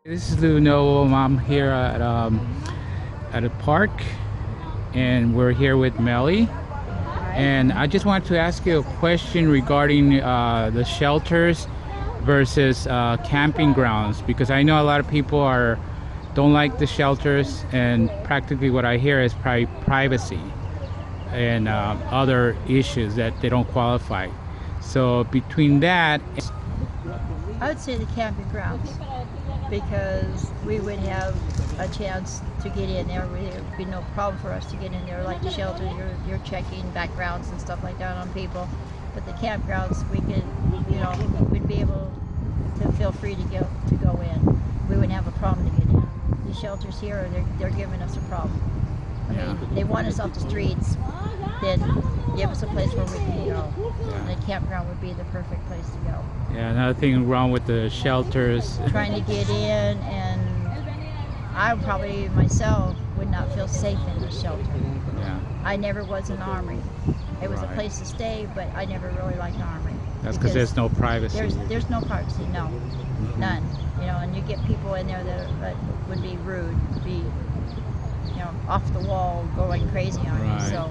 This is Lou Noel. I'm here at a park, and we're here with Melly. And I just wanted to ask you a question regarding the shelters versus camping grounds, because I know a lot of people don't like the shelters, and practically what I hear is privacy and other issues that they don't qualify. So between that, I would say the camping grounds, because we would have a chance to get in there. There would be no problem for us to get in there. Like the shelter, you're checking backgrounds and stuff like that on people. But the campgrounds, we could, we'd be able to feel free to go in. We wouldn't have a problem to get in. These shelters here, they're giving us a problem. I mean, they want us off the streets, then give us a place where we can go. And the campground would be the perfect place to go. yeah, another thing wrong with the shelters. Trying to get in, and I probably myself would not feel safe in the shelter. Yeah, I never was in the Armory. It was a place to stay, but I never really liked the Armory. that's because there's no privacy. There's no privacy, no, none. And you get people in there that would be rude, be off the wall, going crazy on you. So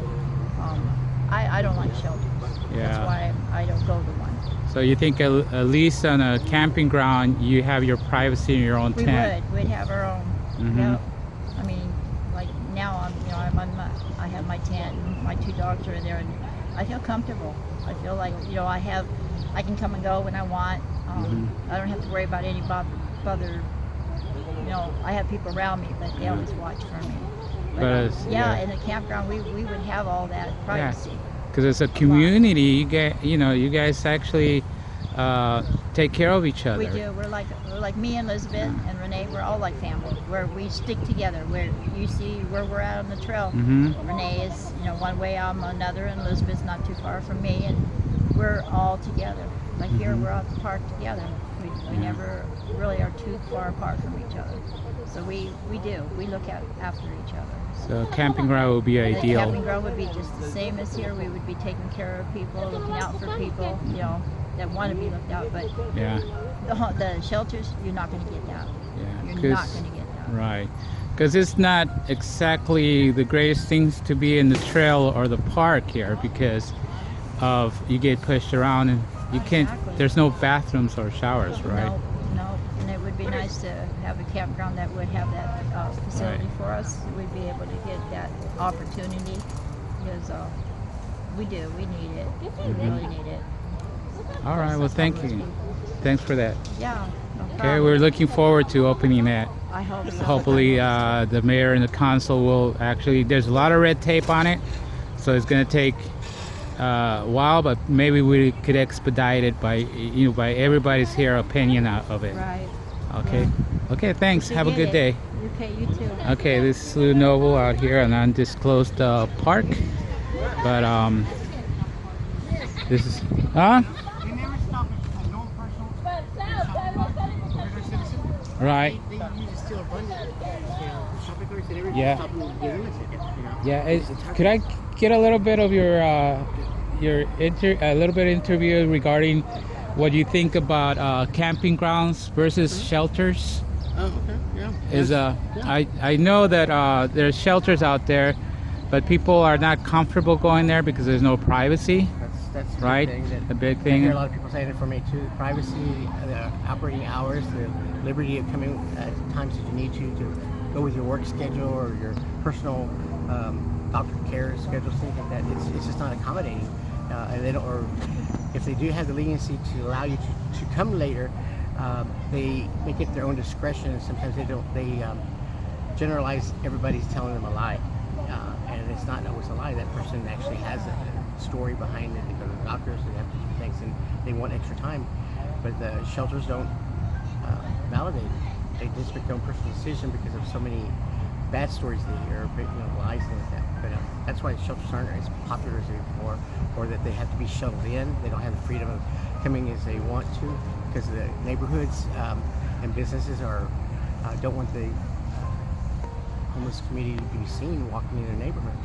I don't like shelters. Yeah. That's why I don't go to one. So you think at least on a camping ground, you have your privacy in your own tent? We'd have our own. Yep. I mean, like now I have my tent and my two dogs are in there, and I feel comfortable. I feel like I can come and go when I want. I don't have to worry about any bother. I have people around me, but they always watch for me. But in the campground, we would have all that privacy. Because as a community, you guys actually take care of each other. We do. We're like me and Elizabeth and Renee. We're all like family. Where we stick together. Where you see where we're at on the trail. Renee is one way, I'm another, and Elizabeth's not too far from me, and we're all together. Like here, we're at the park together. We never really are too far apart from each other. So we look after each other. So camping ground would be ideal. The camping ground would be just the same as here. We would be taking care of people, looking out for people, that want to be looked out. But the shelters, you're not going to get that. Yeah, you're not going to get that. Right. Because it's not exactly the greatest things to be in the trail or the park here, because you get pushed around and you can't. There's no bathrooms or showers, right? No. And it would be nice to have a campground that would have that facility for us. We'd be able to get that opportunity, because we need it. We really need it. All right. Well, thank you. Thanks for that. Yeah. No problem. Okay, we're looking forward to opening that. I hope so. Hopefully, the mayor and the council will actually. There's a lot of red tape on it, so it's going to take a while, but maybe we could expedite it by everybody's opinion of it. Right. Okay. Yeah. Okay. Thanks. Have a good day. Okay. You too. Okay. This is Lou Noble out here on an undisclosed park, but this is right. Yeah. Yeah. Could I get a little bit of a little bit of interview regarding what you think about camping grounds versus shelters? Oh, okay. Yeah. I know that there's shelters out there, but people are not comfortable going there because there's no privacy. That's right. The big thing. I hear a lot of people saying it for me too. Privacy, the operating hours, the liberty of coming at times that you need to go with your work schedule or your personal doctor care schedule, things like that. It's just not accommodating, and they don't. Or if they do have the leniency to allow you to come later, they make it their own discretion, and sometimes they don't. They generalize everybody's telling them a lie, and it's not always a lie. That person actually has a story behind it. They go to the doctors, they have to do things, and they want extra time. But the shelters don't validate it. They just make their own personal decision because of so many bad stories they hear, lies and like that. But that's why shelters aren't as popular as they were, or that they have to be shuttled in. They don't have the freedom of coming as they want to, because the neighborhoods and businesses don't want the homeless community to be seen walking in their neighborhood.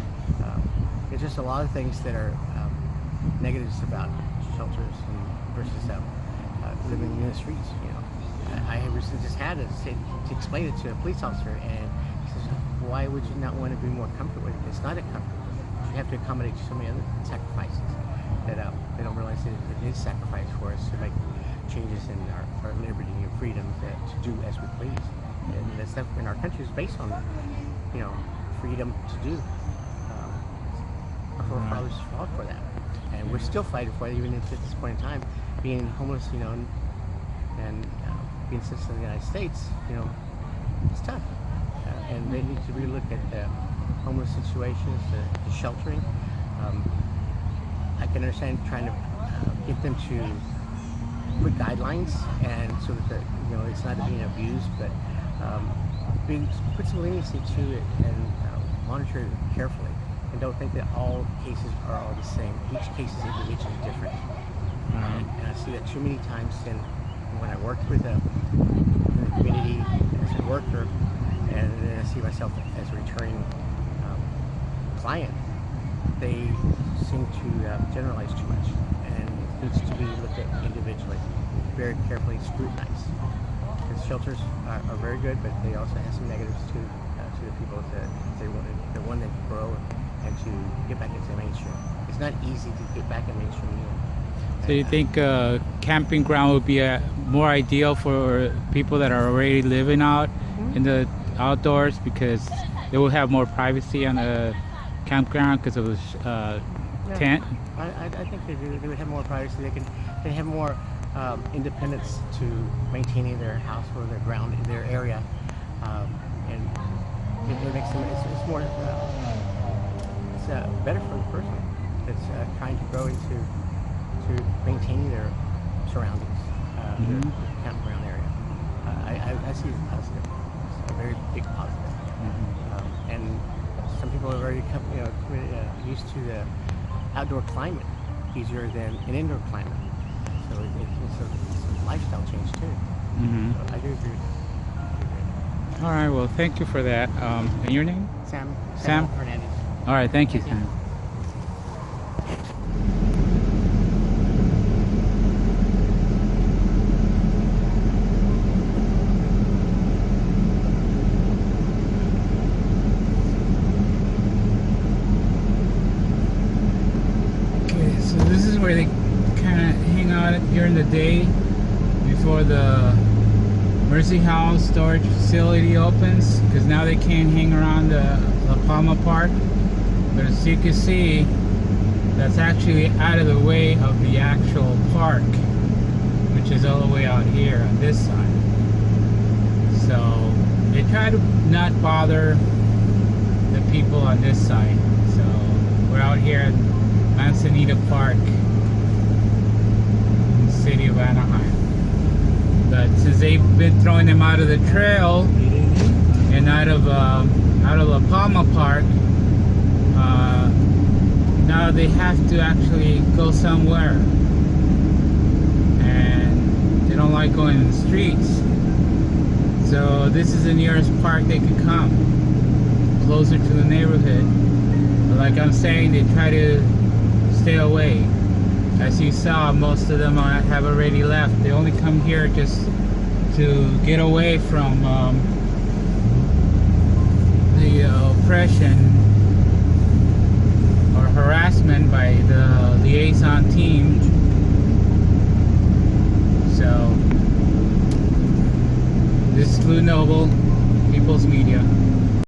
There's just a lot of things that are negatives about shelters versus living in the streets. I recently just had to explain it to a police officer, and he says, "Why would you not want to be more comfortable with it? It's not a comfort. You have to accommodate so many other sacrifices that they don't realize that it is sacrifice for us to make changes in our liberty and freedom to do as we please. And that stuff in our country is based on, freedom to do. Our forefathers fought for that, and we're still fighting for it, even at this point in time. Being homeless, and being citizens of the United States, it's tough. And they need to relook at the homeless situations, the sheltering. I can understand trying to get them to put guidelines, and so that it's not being abused, but put some leniency to it and monitor it carefully. And don't think that all cases are all the same. Each case is individually different. And I see that too many times when I worked with in the community as a worker, and then I see myself as a returning client. They seem to generalize too much, and it needs to be looked at individually, very carefully scrutinized. Because shelters are very good, but they also have some negatives to the people that they want to grow and to get back into the mainstream. It's not easy to get back in mainstream either. So you think camping ground would be more ideal for people that are already living out in the outdoors, because they will have more privacy on the campground because of the tent? I think they do. They would have more privacy. They have more independence to maintaining their house or their ground in their area, and it makes them. It's more. It's better for the person that's trying to grow into maintaining their surroundings, their campground area. I see it as positive. It's a very big positive. And some people are already used to the outdoor climate easier than an indoor climate. So it's a lifestyle change too. So I do agree with that. All right, well, thank you for that. And your name? Sam Hernandez. All right, thank you, Sam. Okay, so this is where they kind of hang out during the day before the Mercy House storage facility opens, because now they can't hang around the La Palma Park. But as you can see, that's actually out of the way of the actual park, which is all the way out here on this side. So they try to not bother the people on this side. So we're out here at Manzanita Park in the city of Anaheim. But since they've been throwing them out of the trail and out of La Palma Park, now they have to actually go somewhere, and they don't like going in the streets. So this is the nearest park they could come, closer to the neighborhood. But like I'm saying, they try to stay away. As you saw, most of them have already left. They only come here just to get away from the oppression or harassment by the liaison team. So this is Blue Noble, People's Media.